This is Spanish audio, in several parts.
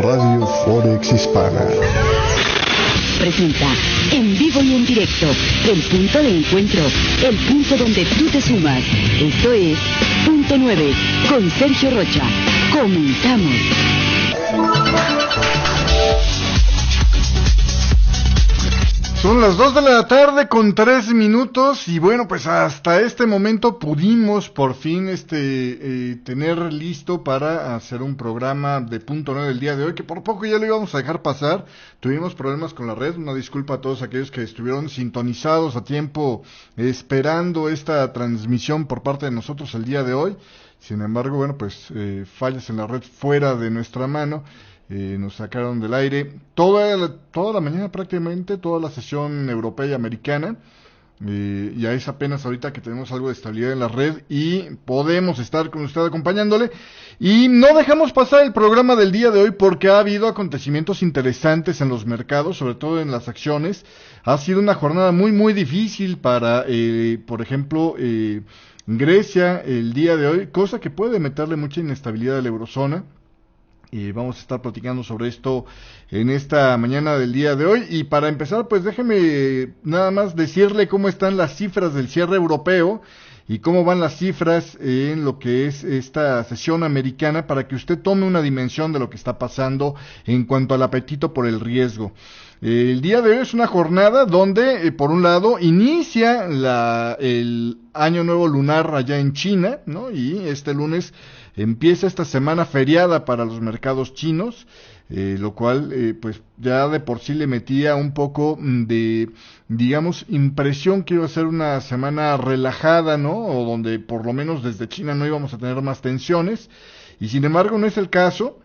Radio Forex Hispana presenta en vivo y en directo el punto de encuentro, el punto donde tú te sumas. Esto es Punto 9 con Sergio Rocha. Comenzamos. Son las 2 de la tarde con 3 minutos y bueno, pues hasta este momento pudimos por fin tener listo para hacer un programa de Punto 9 del día de hoy, que por poco ya lo íbamos a dejar pasar. Tuvimos problemas con la red, una disculpa a todos aquellos que estuvieron sintonizados a tiempo esperando esta transmisión por parte de nosotros el día de hoy. Sin embargo, bueno, pues fallas en la red fuera de nuestra mano. Nos sacaron del aire toda la mañana, prácticamente toda la sesión europea y americana. Ya es apenas ahorita que tenemos algo de estabilidad en la red y podemos estar con usted acompañándole. Y no dejamos pasar el programa del día de hoy porque ha habido acontecimientos interesantes en los mercados, sobre todo en las acciones. Ha sido una jornada muy difícil para, por ejemplo, Grecia el día de hoy, cosa que puede meterle mucha inestabilidad a la eurozona. Y vamos a estar platicando sobre esto en esta mañana del día de hoy. Y para empezar, pues déjeme nada más decirle cómo están las cifras del cierre europeo y cómo van las cifras en lo que es esta sesión americana para que usted tome una dimensión de lo que está pasando en cuanto al apetito por el riesgo. El día de hoy es una jornada donde, por un lado, inicia el año nuevo lunar allá en China, ¿no? Y este lunes empieza esta semana feriada para los mercados chinos, lo cual pues ya de por sí le metía un poco de, digamos, impresión que iba a ser una semana relajada, ¿no? O donde por lo menos desde China no íbamos a tener más tensiones, y sin embargo no es el caso.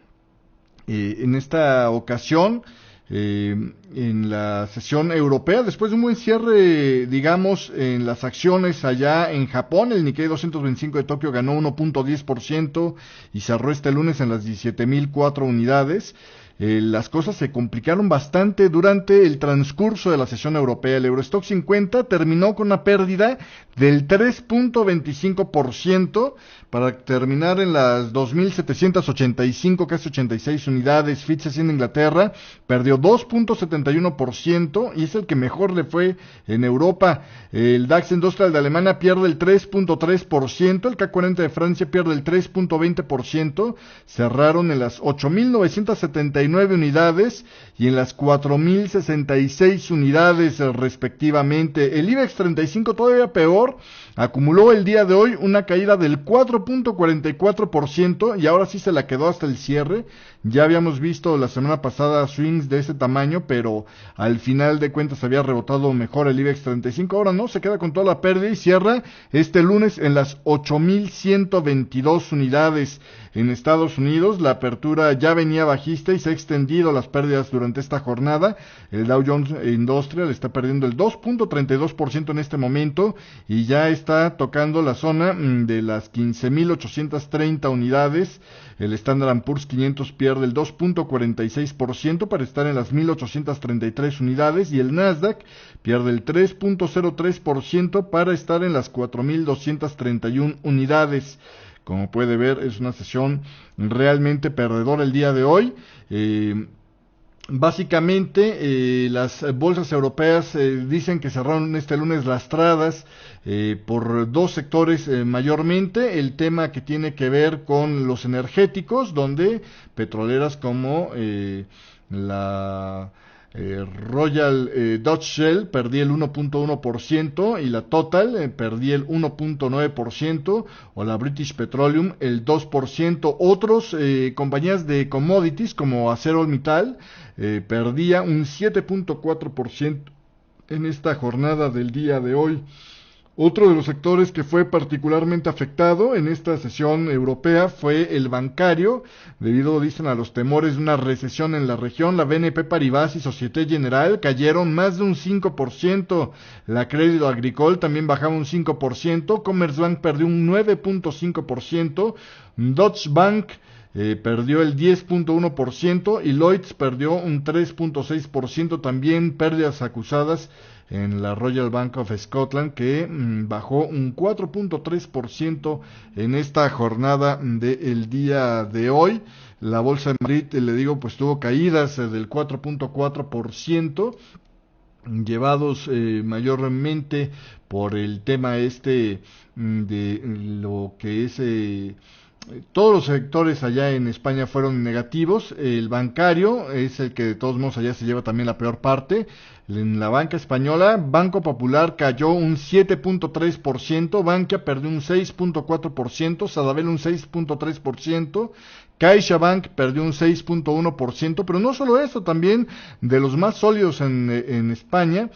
En esta ocasión, en la sesión europea, después de un buen cierre, digamos, en las acciones allá en Japón, el Nikkei 225 de Tokio ganó 1.10% y cerró este lunes en las 17.004 unidades. Las cosas se complicaron bastante durante el transcurso de la sesión europea. El Eurostock 50 terminó con una pérdida del 3.25% para terminar en las 2.785, casi 86 unidades. FTSE en Inglaterra perdió 2.71% y es el que mejor le fue en Europa. El DAX Industrial de Alemania pierde el 3.3%, el CAC 40 de Francia pierde el 3.20%, cerraron en las 8.979 unidades y en las 4.066 unidades respectivamente. El IBEX 35 todavía peor, acumuló el día de hoy una caída del 4.44% y ahora sí se la quedó hasta el cierre. Ya habíamos visto la semana pasada swings de ese tamaño, pero al final de cuentas había rebotado mejor el IBEX 35, ahora no, se queda con toda la pérdida y cierra este lunes en las 8.122 unidades. En Estados Unidos la apertura ya venía bajista y se ha extendido las pérdidas durante esta jornada. El Dow Jones Industrial está perdiendo el 2.32% en este momento y ya está tocando la zona de las 15.830 unidades. El Standard & Poor's 500 pierde el 2.46% para estar en las 1.833 unidades y el Nasdaq pierde el 3.03% para estar en las 4.231 unidades. Como puede ver, es una sesión realmente perdedora el día de hoy. Básicamente, las bolsas europeas dicen que cerraron este lunes lastradas por dos sectores mayormente. El tema que tiene que ver con los energéticos, donde petroleras como la Royal Dutch Shell perdí el 1.1% y la Total perdí el 1.9%, o la British Petroleum el 2%. Otros compañías de commodities como ArcelorMittal perdía un 7.4% en esta jornada del día de hoy. Otro de los sectores que fue particularmente afectado en esta sesión europea fue el bancario, debido, dicen, a los temores de una recesión en la región. La BNP Paribas y Société Générale cayeron más de un 5%, la Crédit Agricole también bajaba un 5%, Commerzbank perdió un 9.5%, Deutsche Bank perdió el 10.1% y Lloyds perdió un 3.6%, también pérdidas acusadas en la Royal Bank of Scotland, que bajó un 4.3% en esta jornada del día de hoy. La Bolsa de Madrid, le digo, pues tuvo caídas del 4.4%, llevados mayormente por el tema de lo que es todos los sectores allá en España fueron negativos. El bancario es el que de todos modos allá se lleva también la peor parte. En la banca española, Banco Popular cayó un 7.3%, Bankia perdió un 6.4%, Sabadell un 6.3%, CaixaBank perdió un 6.1%, pero no solo eso, también de los más sólidos en España,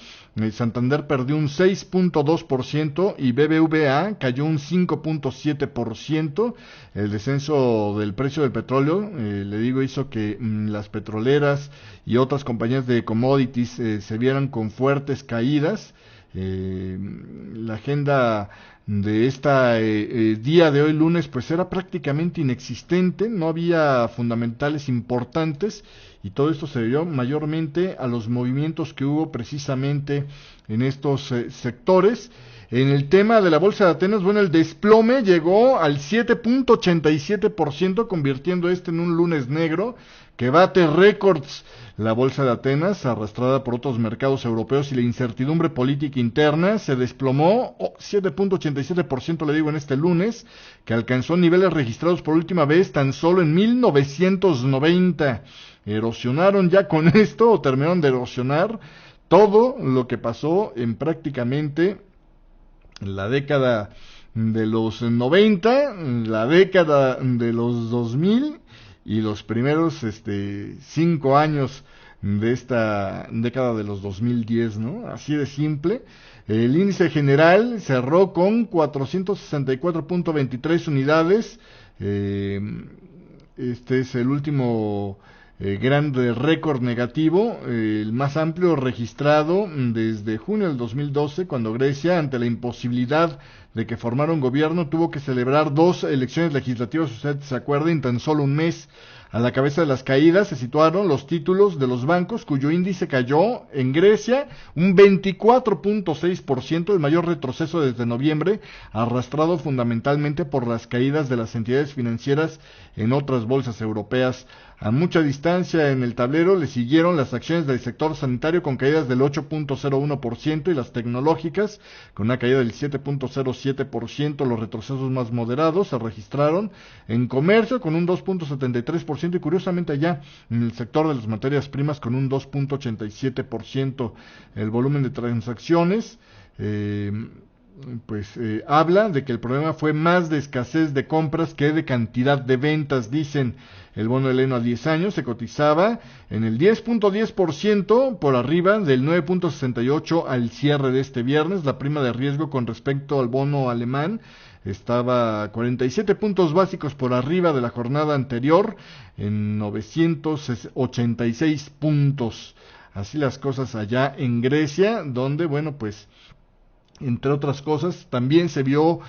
Santander perdió un 6.2% y BBVA cayó un 5.7%. El descenso del precio del petróleo, le digo, hizo que las petroleras y otras compañías de commodities se vieran con fuertes caídas. La agenda de día de hoy lunes pues era prácticamente inexistente, no había fundamentales importantes y todo esto se debió mayormente a los movimientos que hubo precisamente en estos sectores. En el tema de la Bolsa de Atenas, bueno, el desplome llegó al 7.87%, convirtiendo en un lunes negro que bate récords. La Bolsa de Atenas, arrastrada por otros mercados europeos y la incertidumbre política interna, se desplomó 7.87%, le digo, en este lunes, que alcanzó niveles registrados por última vez tan solo en 1990. Erosionaron ya con esto, o terminaron de erosionar, todo lo que pasó en prácticamente la década de los 90, la década de los 2000 y los primeros 5 años de esta década de los 2010, ¿no? Así de simple. El índice general cerró con 464.23 unidades. Este es el último gran récord negativo, el más amplio registrado desde junio del 2012, cuando Grecia, ante la imposibilidad de que formara un gobierno, tuvo que celebrar 2 elecciones legislativas, usted se acuerda, en tan solo un mes. A la cabeza de las caídas se situaron los títulos de los bancos, cuyo índice cayó en Grecia un 24.6%, el mayor retroceso desde noviembre, arrastrado fundamentalmente por las caídas de las entidades financieras en otras bolsas europeas. A mucha distancia en el tablero le siguieron las acciones del sector sanitario con caídas del 8.01% y las tecnológicas con una caída del 7.07%. Los retrocesos más moderados se registraron en comercio con un 2.73% y curiosamente allá en el sector de las materias primas con un 2.87%. El volumen de transacciones habla de que el problema fue más de escasez de compras que de cantidad de ventas, dicen. El bono heleno a 10 años se cotizaba en el 10.10% por arriba del 9.68 al cierre de este viernes. La prima de riesgo con respecto al bono alemán estaba 47 puntos básicos por arriba de la jornada anterior, en 986 puntos. Así las cosas allá en Grecia, donde, bueno, pues entre otras cosas, también se vio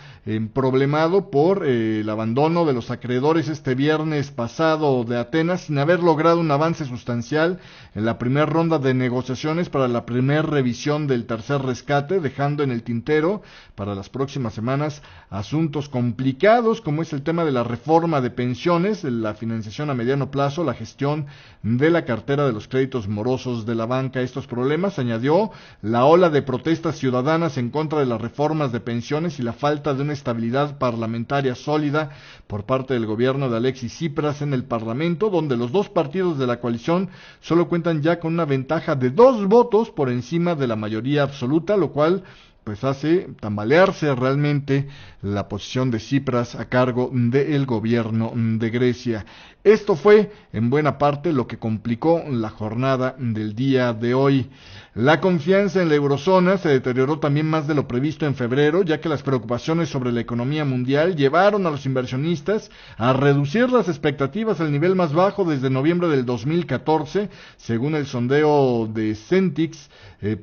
problemado por el abandono de los acreedores este viernes pasado de Atenas, sin haber logrado un avance sustancial en la primera ronda de negociaciones para la primera revisión del tercer rescate, dejando en el tintero para las próximas semanas asuntos complicados, como es el tema de la reforma de pensiones, la financiación a mediano plazo, la gestión de la cartera de los créditos morosos de la banca. Estos problemas, añadió, la ola de protestas ciudadanas en contra de las reformas de pensiones y la falta de una estabilidad parlamentaria sólida por parte del gobierno de Alexis Tsipras en el Parlamento, donde los dos partidos de la coalición solo cuentan ya con una ventaja de 2 votos por encima de la mayoría absoluta, lo cual pues hace tambalearse realmente la posición de Tsipras a cargo del gobierno de Grecia. Esto fue en buena parte lo que complicó la jornada del día de hoy. La confianza en la eurozona se deterioró también más de lo previsto en febrero, ya que las preocupaciones sobre la economía mundial llevaron a los inversionistas a reducir las expectativas al nivel más bajo desde noviembre del 2014, según el sondeo de Centix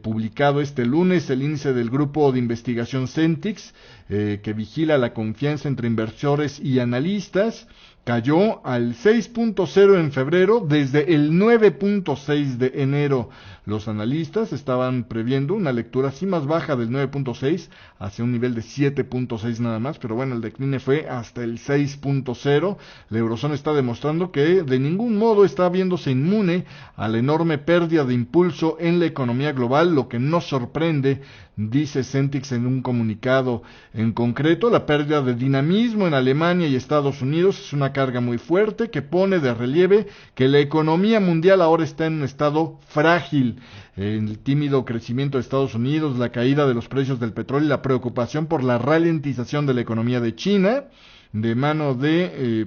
publicado este lunes. El índice del grupo de investigación Centix que vigila la confianza entre inversores y analistas, cayó al 6.0 en febrero desde el 9.6 de enero. Los analistas estaban previendo una lectura así más baja del 9.6 hacia un nivel de 7.6 nada más, pero bueno, el decline fue hasta el 6.0. La eurozona está demostrando que de ningún modo está viéndose inmune a la enorme pérdida de impulso en la economía global, lo que no sorprende, dice Centix en un comunicado. En concreto, la pérdida de dinamismo en Alemania y Estados Unidos es una carga muy fuerte que pone de relieve que la economía mundial ahora está en un estado frágil. El tímido crecimiento de Estados Unidos, la caída de los precios del petróleo y la preocupación por la ralentización de la economía de China, de mano de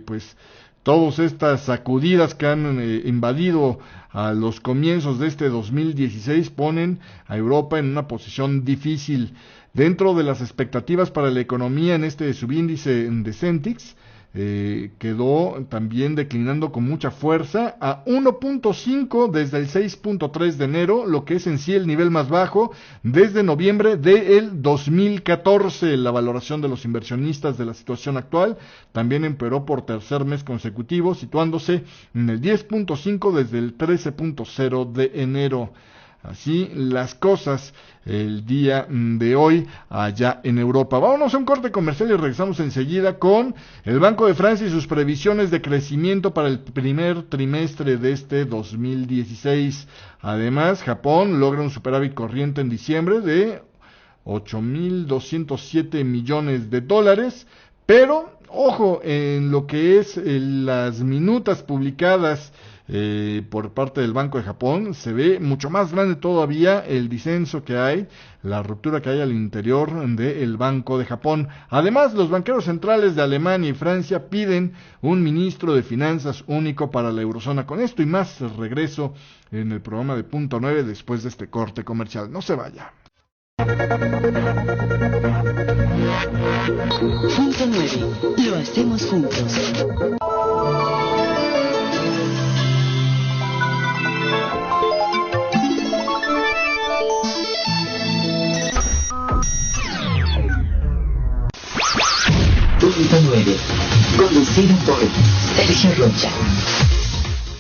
todas estas sacudidas que han invadido a los comienzos de este 2016, ponen a Europa en una posición difícil. Dentro de las expectativas para la economía en este subíndice de Centix, quedó también declinando con mucha fuerza a 1.5 desde el 6.3 de enero, lo que es en sí el nivel más bajo desde noviembre del 2014. La valoración de los inversionistas de la situación actual también empeoró por tercer mes consecutivo, situándose en el 10.5 desde el 13.0 de enero. Así las cosas el día de hoy allá en Europa. Vámonos a un corte comercial y regresamos enseguida con el Banco de Francia y sus previsiones de crecimiento para el primer trimestre de este 2016. Además, Japón logra un superávit corriente en diciembre de 8.207 millones de dólares, pero ojo, en lo que es las minutas publicadas por parte del Banco de Japón, se ve mucho más grande todavía el disenso que hay, la ruptura que hay al interior del Banco de Japón. Además, los banqueros centrales de Alemania y Francia piden un ministro de finanzas único para la eurozona. Con esto y más, regreso en el programa de Punto 9 después de este corte comercial. No se vaya. Punto 9. Lo hacemos juntos. Punto 9. Conducido por Sergio Rocha.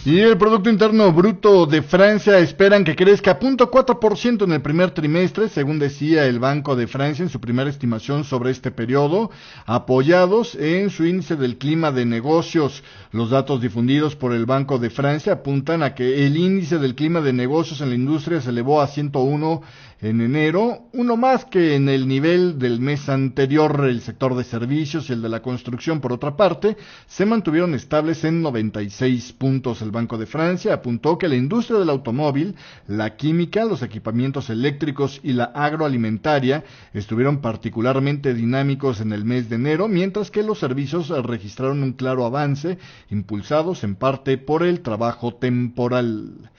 Y el Producto Interno Bruto de Francia esperan que crezca 0.4% en el primer trimestre, según decía el Banco de Francia en su primera estimación sobre este periodo, apoyados en su índice del clima de negocios. Los datos difundidos por el Banco de Francia apuntan a que el índice del clima de negocios en la industria se elevó a 101 en enero, uno más que en el nivel del mes anterior. El sector de servicios y el de la construcción, por otra parte, se mantuvieron estables en 96 puntos. El Banco de Francia apuntó que la industria del automóvil, la química, los equipamientos eléctricos y la agroalimentaria estuvieron particularmente dinámicos en el mes de enero, mientras que los servicios registraron un claro avance, impulsados en parte por el trabajo temporal.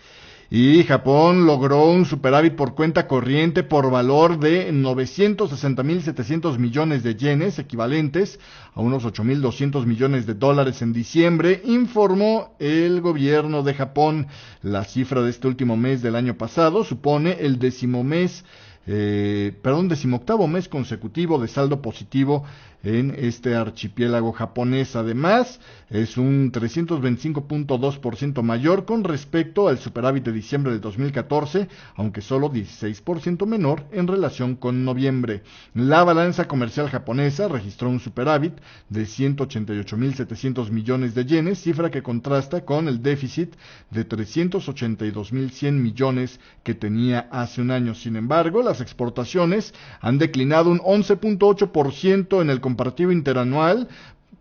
Y Japón logró un superávit por cuenta corriente por valor de 960.700 millones de yenes, equivalentes a unos 8.200 millones de dólares en diciembre, informó el gobierno de Japón. La cifra de este último mes del año pasado supone el decimoctavo mes consecutivo de saldo positivo en este archipiélago japonés. Además, es un 325.2% mayor con respecto al superávit de diciembre de 2014, aunque solo 16% menor en relación con noviembre. La balanza comercial japonesa registró un superávit de 188.700 millones de yenes, cifra que contrasta con el déficit de 382.100 millones que tenía hace un año. Sin embargo, las exportaciones han declinado un 11.8% en el comparativo interanual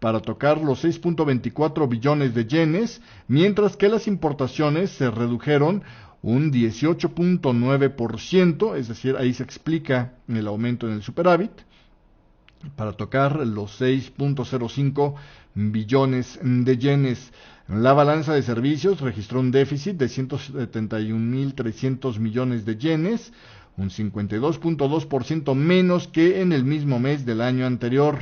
para tocar los 6.24 billones de yenes, mientras que las importaciones se redujeron un 18.9%, es decir, ahí se explica el aumento en el superávit, para tocar los 6.05 billones de yenes. La balanza de servicios registró un déficit de 171.300 millones de yenes, un 52.2% menos que en el mismo mes del año anterior.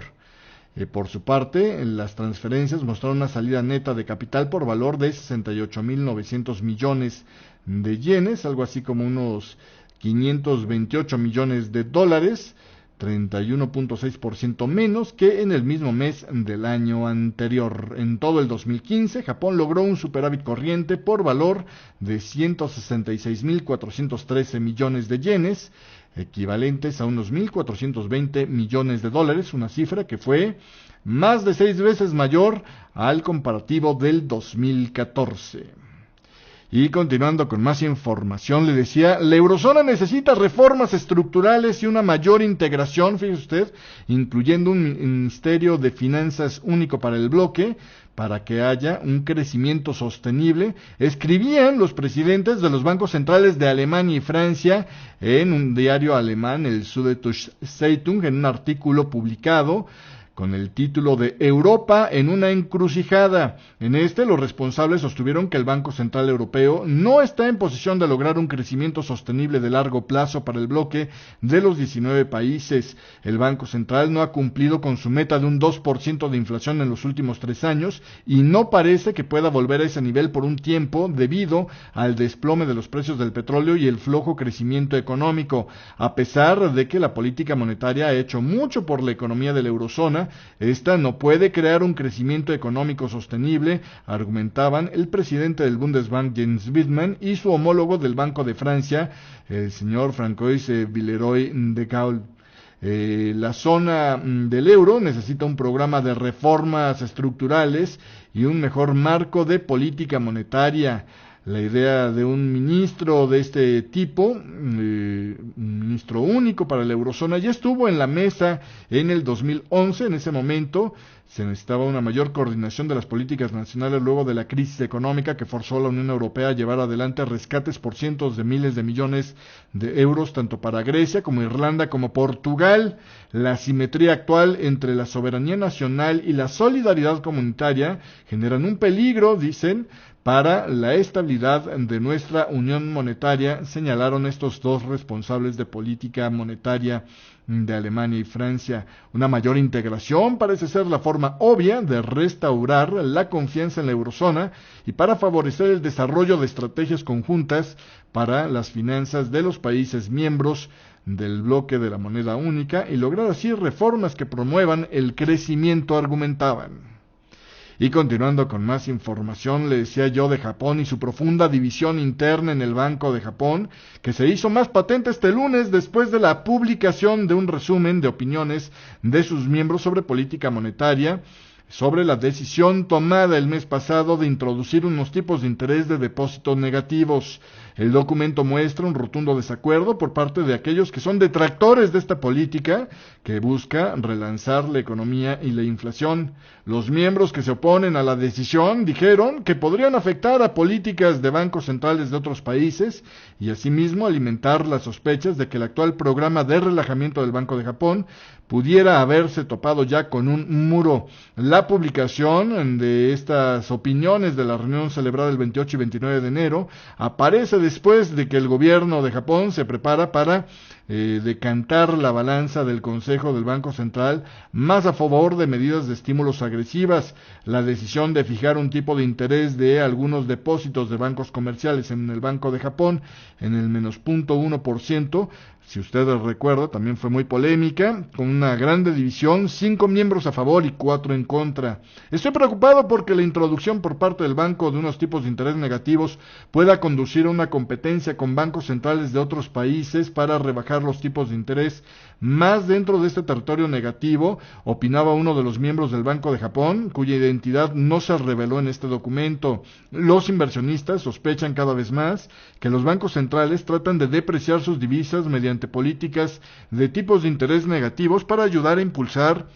Por su parte, las transferencias mostraron una salida neta de capital por valor de 68.900 millones de yenes, algo así como unos 528 millones de dólares. 31.6% menos que en el mismo mes del año anterior. En todo el 2015, Japón logró un superávit corriente por valor de 166.413 millones de yenes, equivalentes a unos 1.420 millones de dólares, una cifra que fue más de 6 veces mayor al comparativo del 2014. Y continuando con más información, le decía, la eurozona necesita reformas estructurales y una mayor integración, fíjese usted, incluyendo un Ministerio de Finanzas único para el bloque, para que haya un crecimiento sostenible, escribían los presidentes de los bancos centrales de Alemania y Francia en un diario alemán, el Süddeutsche Zeitung, en un artículo publicado con el título de Europa en una encrucijada. En este, los responsables sostuvieron que el Banco Central Europeo no está en posición de lograr un crecimiento sostenible de largo plazo para el bloque de los 19 países. El Banco Central no ha cumplido con su meta de un 2% de inflación en los últimos 3 años y no parece que pueda volver a ese nivel por un tiempo debido al desplome de los precios del petróleo y el flojo crecimiento económico. A pesar de que la política monetaria ha hecho mucho por la economía de la eurozona, esta no puede crear un crecimiento económico sostenible, argumentaban el presidente del Bundesbank Jens Wittmann y su homólogo del Banco de Francia, el señor Francois Villeroy de Gaulle. La zona del euro necesita un programa de reformas estructurales y un mejor marco de política monetaria. La idea de un ministro de este tipo, un ministro único para la eurozona, ya estuvo en la mesa en el 2011. En ese momento se necesitaba una mayor coordinación de las políticas nacionales luego de la crisis económica que forzó a la Unión Europea a llevar adelante rescates por cientos de miles de millones de euros, tanto para Grecia como Irlanda como Portugal. La asimetría actual entre la soberanía nacional y la solidaridad comunitaria generan un peligro, dicen, para la estabilidad de nuestra unión monetaria, señalaron estos dos responsables de política monetaria de Alemania y Francia. Una mayor integración parece ser la forma obvia de restaurar la confianza en la eurozona y para favorecer el desarrollo de estrategias conjuntas para las finanzas de los países miembros del bloque de la moneda única y lograr así reformas que promuevan el crecimiento, argumentaban. Y continuando con más información, le decía yo de Japón y su profunda división interna en el Banco de Japón, que se hizo más patente este lunes después de la publicación de un resumen de opiniones de sus miembros sobre política monetaria, sobre la decisión tomada el mes pasado de introducir unos tipos de interés de depósitos negativos. El documento muestra un rotundo desacuerdo por parte de aquellos que son detractores de esta política que busca relanzar la economía y la inflación. Los miembros que se oponen a la decisión dijeron que podrían afectar a políticas de bancos centrales de otros países y asimismo alimentar las sospechas de que el actual programa de relajamiento del Banco de Japón pudiera haberse topado ya con un muro. La publicación de estas opiniones de la reunión celebrada el 28 y 29 de enero aparece después de que el gobierno de Japón se prepara para decantar la balanza del Consejo del Banco Central más a favor de medidas de estímulos agresivas. La decisión de fijar un tipo de interés de algunos depósitos de bancos comerciales en el Banco de Japón en el menos 0.1%, si usted recuerda, también fue muy polémica, con una grande división, 5 miembros a favor y 4 en contra. Estoy preocupado porque la introducción por parte del banco de unos tipos de interés negativos pueda conducir a una competencia con bancos centrales de otros países para rebajar los tipos de interés más dentro de este territorio negativo, opinaba uno de los miembros del Banco de Japón, cuya identidad no se reveló en este documento. Los inversionistas sospechan cada vez más que los bancos centrales tratan de depreciar sus divisas mediante políticas de tipos de interés negativos para ayudar a impulsar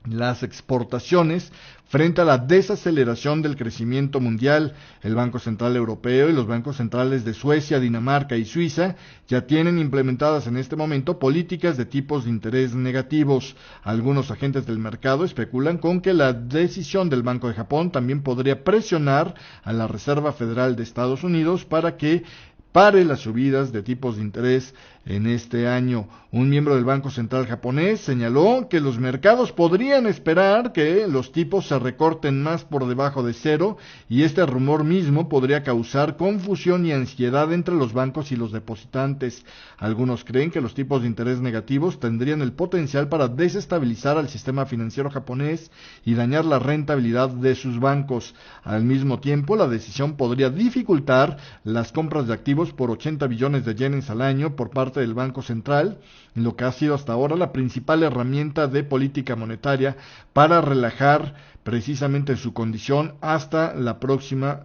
las exportaciones frente a la desaceleración del crecimiento mundial. El Banco Central Europeo y los bancos centrales de Suecia, Dinamarca y Suiza ya tienen implementadas en este momento políticas de tipos de interés negativos. Algunos agentes del mercado especulan con que la decisión del Banco de Japón también podría presionar a la Reserva Federal de Estados Unidos para que pare las subidas de tipos de interés en este año. Un miembro del Banco Central japonés señaló que los mercados podrían esperar que los tipos se recorten más por debajo de cero, y este rumor mismo podría causar confusión y ansiedad entre los bancos y los depositantes. Algunos creen que los tipos de interés negativos tendrían el potencial para desestabilizar al sistema financiero japonés y dañar la rentabilidad de sus bancos. Al mismo tiempo, la decisión podría dificultar las compras de activos por 80 billones de yenes al año por parte del Banco Central, lo que ha sido hasta ahora la principal herramienta de política monetaria para relajar precisamente su condición hasta la próxima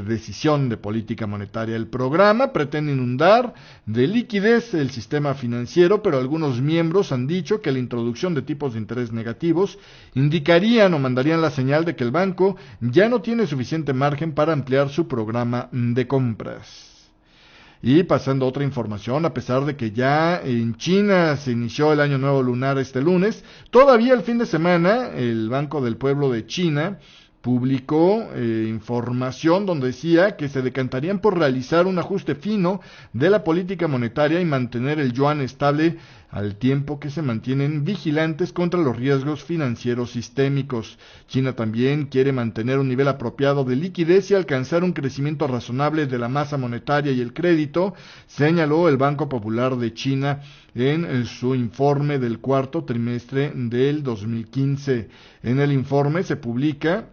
decisión de política monetaria. El programa pretende inundar de liquidez el sistema financiero, pero algunos miembros han dicho que la introducción de tipos de interés negativos indicarían o mandarían la señal de que el banco ya no tiene suficiente margen para ampliar su programa de compras. Y pasando a otra información, a pesar de que ya en China se inició el Año Nuevo Lunar este lunes, todavía el fin de semana el Banco del Pueblo de China publicó información donde decía que se decantarían por realizar un ajuste fino de la política monetaria y mantener el yuan estable al tiempo que se mantienen vigilantes contra los riesgos financieros sistémicos. China también quiere mantener un nivel apropiado de liquidez y alcanzar un crecimiento razonable de la masa monetaria y el crédito, señaló el Banco Popular de China en su informe del cuarto trimestre del 2015. En el informe se publica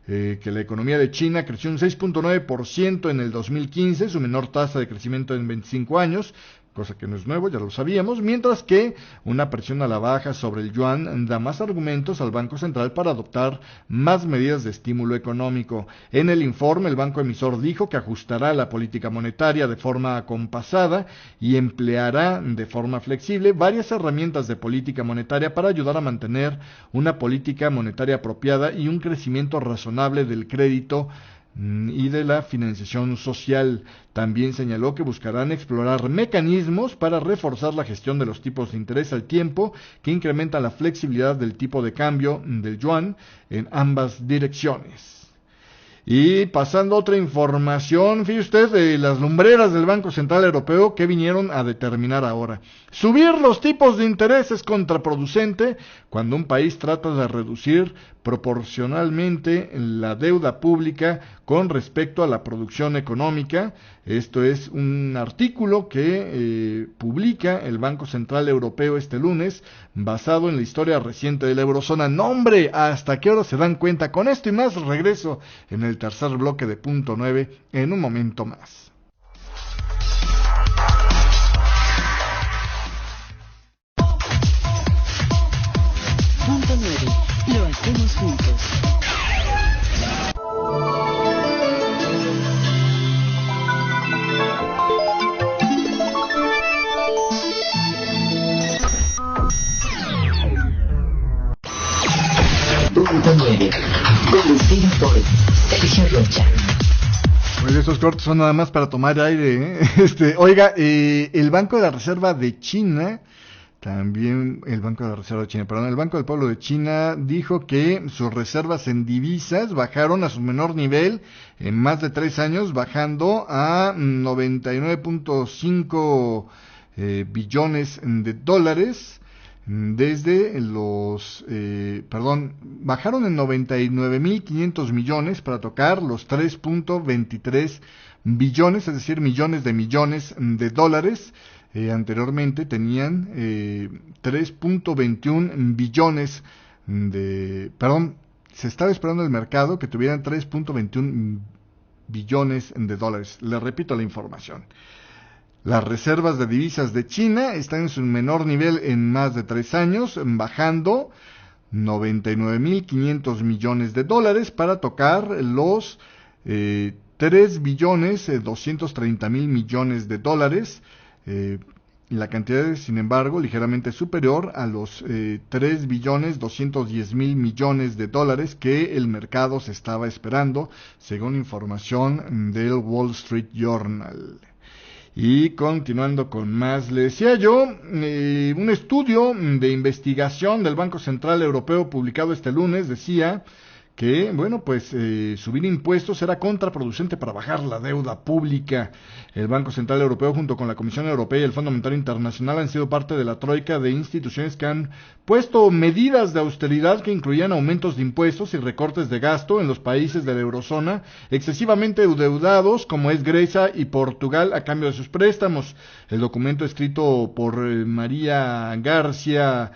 que la economía de China creció un 6.9% en el 2015, su menor tasa de crecimiento en 25 años, cosa que no es nuevo, ya lo sabíamos, mientras que una presión a la baja sobre el yuan da más argumentos al Banco Central para adoptar más medidas de estímulo económico. En el informe, el banco emisor dijo que ajustará la política monetaria de forma acompasada y empleará de forma flexible varias herramientas de política monetaria para ayudar a mantener una política monetaria apropiada y un crecimiento razonable del crédito y de la financiación social. También señaló que buscarán explorar mecanismos para reforzar la gestión de los tipos de interés al tiempo que incrementan la flexibilidad del tipo de cambio del yuan en ambas direcciones. Y pasando a otra información, fíjese usted, de las lumbreras del Banco Central Europeo que vinieron a determinar ahora. Subir los tipos de interés es contraproducente cuando un país trata de reducir proporcionalmente la deuda pública con respecto a la producción económica. Esto es un artículo que publica el Banco Central Europeo este lunes, basado en la historia reciente de la eurozona. ¡No, hombre! ¿Hasta qué hora se dan cuenta? Con esto y más regreso en el tercer bloque de Punto 9 en un momento más. Punto 9. Lo hacemos juntos. Punto 9. Conducido por Sergio Rocha. Pues estos cortes son nada más para tomar aire, ¿eh? Oiga, el Banco de la Reserva de China, el Banco del Pueblo de China dijo que sus reservas en divisas bajaron a su menor nivel en más de 3 años, bajando a 99.5 billones de dólares. Bajaron en 99.500 millones para tocar los 3.23 billones, es decir, millones de dólares. Anteriormente tenían 3.21 billones se estaba esperando el mercado que tuvieran 3.21 billones de dólares. Le repito la información. Las reservas de divisas de China están en su menor nivel en más de 3 años, bajando 99.500 millones de dólares para tocar los 3.230.000 millones de dólares. La cantidad es, sin embargo, ligeramente superior a los 3.210.000 millones de dólares que el mercado se estaba esperando, según información del Wall Street Journal. Y continuando con más, le decía yo, un estudio de investigación del Banco Central Europeo publicado este lunes decía que, bueno, pues subir impuestos era contraproducente para bajar la deuda pública. El Banco Central Europeo, junto con la Comisión Europea y el Fondo Monetario Internacional, han sido parte de la troika de instituciones que han puesto medidas de austeridad que incluían aumentos de impuestos y recortes de gasto en los países de la eurozona excesivamente endeudados, como es Grecia y Portugal, a cambio de sus préstamos. El documento escrito por María García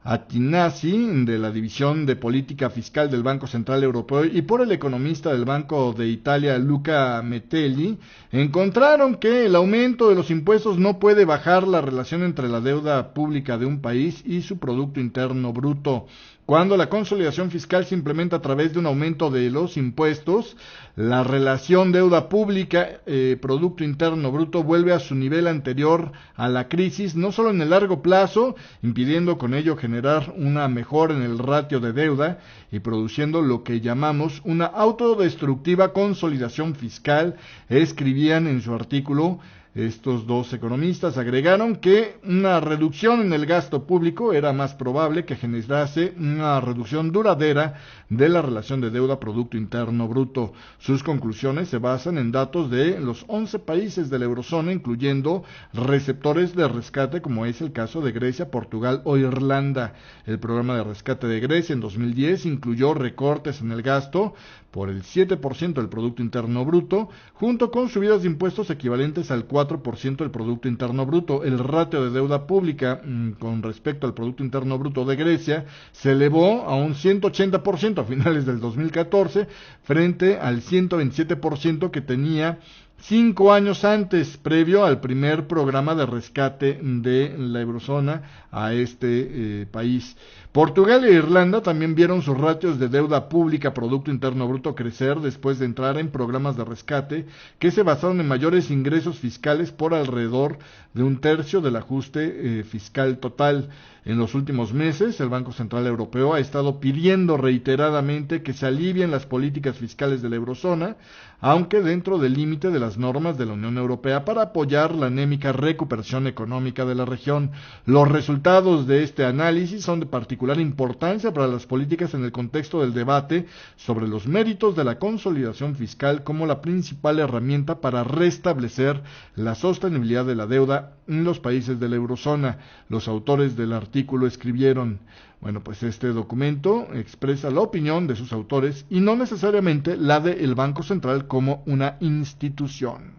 Atinasi, de la División de Política Fiscal del Banco Central Europeo, y por el economista del Banco de Italia, Luca Metelli, encontraron que el aumento de los impuestos no puede bajar la relación entre la deuda pública de un país y su Producto Interno Bruto. Cuando la consolidación fiscal se implementa a través de un aumento de los impuestos, la relación deuda pública, Producto Interno Bruto, vuelve a su nivel anterior a la crisis, no solo en el largo plazo, impidiendo con ello generar una mejora en el ratio de deuda y produciendo lo que llamamos una autodestructiva consolidación fiscal, escribían en su artículo. Estos dos economistas agregaron que una reducción en el gasto público era más probable que generase una reducción duradera de la relación de deuda-Producto Interno Bruto. Sus conclusiones se basan en datos de los 11 países de la eurozona, incluyendo receptores de rescate, como es el caso de Grecia, Portugal o Irlanda. El programa de rescate de Grecia en 2010 incluyó recortes en el gasto por el 7% del Producto Interno Bruto, junto con subidas de impuestos equivalentes al 4% del Producto Interno Bruto. El ratio de deuda pública con respecto al Producto Interno Bruto de Grecia se elevó a un 180% a finales del 2014, frente al 127% que tenía 5 años antes, previo al primer programa de rescate de la eurozona a este país. Portugal e Irlanda también vieron sus ratios de deuda pública Producto Interno Bruto crecer después de entrar en programas de rescate que se basaron en mayores ingresos fiscales por alrededor de un tercio del ajuste fiscal total. En los últimos meses, el Banco Central Europeo ha estado pidiendo reiteradamente que se alivien las políticas fiscales de la eurozona, aunque dentro del límite de las normas de la Unión Europea, para apoyar la anémica recuperación económica de la región. Los resultados de este análisis son de particular importancia para las políticas en el contexto del debate sobre los méritos de la consolidación fiscal como la principal herramienta para restablecer la sostenibilidad de la deuda en los países de la eurozona. Los autores del artículo escribieron: bueno, pues este documento expresa la opinión de sus autores y no necesariamente la del Banco Central como una institución.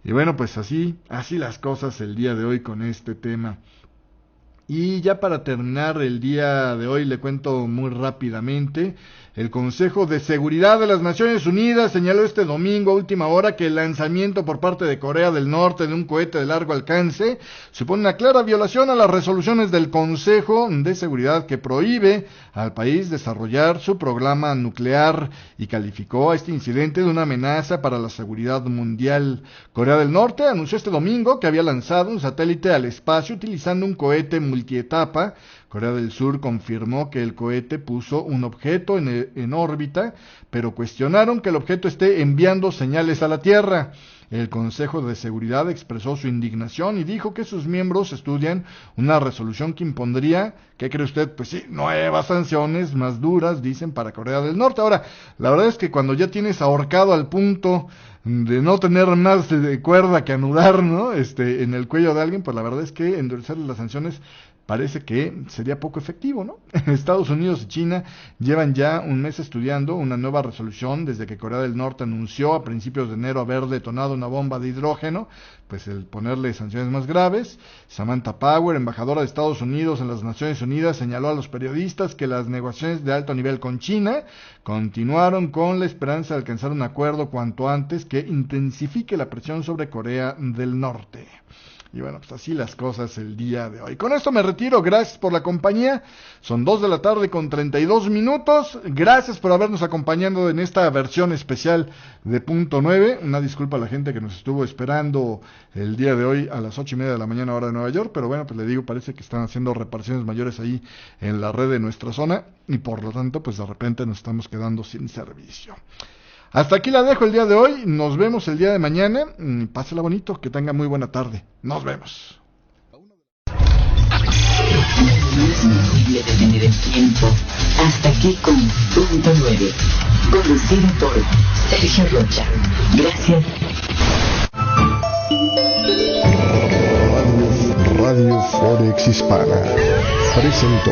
Y bueno, pues así las cosas el día de hoy con este tema. Y ya para terminar el día de hoy le cuento muy rápidamente. El Consejo de Seguridad de las Naciones Unidas señaló este domingo a última hora que el lanzamiento por parte de Corea del Norte de un cohete de largo alcance supone una clara violación a las resoluciones del Consejo de Seguridad que prohíbe al país desarrollar su programa nuclear y calificó a este incidente de una amenaza para la seguridad mundial. Corea del Norte anunció este domingo que había lanzado un satélite al espacio utilizando un cohete multietapa. Corea del Sur confirmó que el cohete puso un objeto en órbita, pero cuestionaron que el objeto esté enviando señales a la Tierra. El Consejo de Seguridad expresó su indignación y dijo que sus miembros estudian una resolución que impondría, ¿qué cree usted? Pues sí, nuevas sanciones más duras, dicen, para Corea del Norte. Ahora, la verdad es que cuando ya tienes ahorcado al punto de no tener más de cuerda que anudar, ¿no? En el cuello de alguien, pues la verdad es que endurecer las sanciones parece que sería poco efectivo, ¿no? Estados Unidos y China llevan ya un mes estudiando una nueva resolución desde que Corea del Norte anunció a principios de enero haber detonado una bomba de hidrógeno, pues el ponerle sanciones más graves. Samantha Power, embajadora de Estados Unidos en las Naciones Unidas, señaló a los periodistas que las negociaciones de alto nivel con China continuaron con la esperanza de alcanzar un acuerdo cuanto antes que intensifique la presión sobre Corea del Norte. Y bueno, pues así las cosas el día de hoy. Con esto me retiro, gracias por la compañía. Son 2:32 p.m. Gracias por habernos acompañado en esta versión especial de Punto 9. Una disculpa a la gente que nos estuvo esperando el día de hoy a las 8:30 de la mañana hora de Nueva York. Pero bueno, pues le digo, parece que están haciendo reparaciones mayores ahí en la red de nuestra zona. Y por lo tanto, pues de repente nos estamos quedando sin servicio. Hasta aquí la dejo el día de hoy, nos vemos el día de mañana, pásela bonito, que tenga muy buena tarde, nos vemos. imposible detener el tiempo. Hasta aquí con Punto 9. Conducido por Sergio Rocha. Gracias. Radio Forex Hispana presentó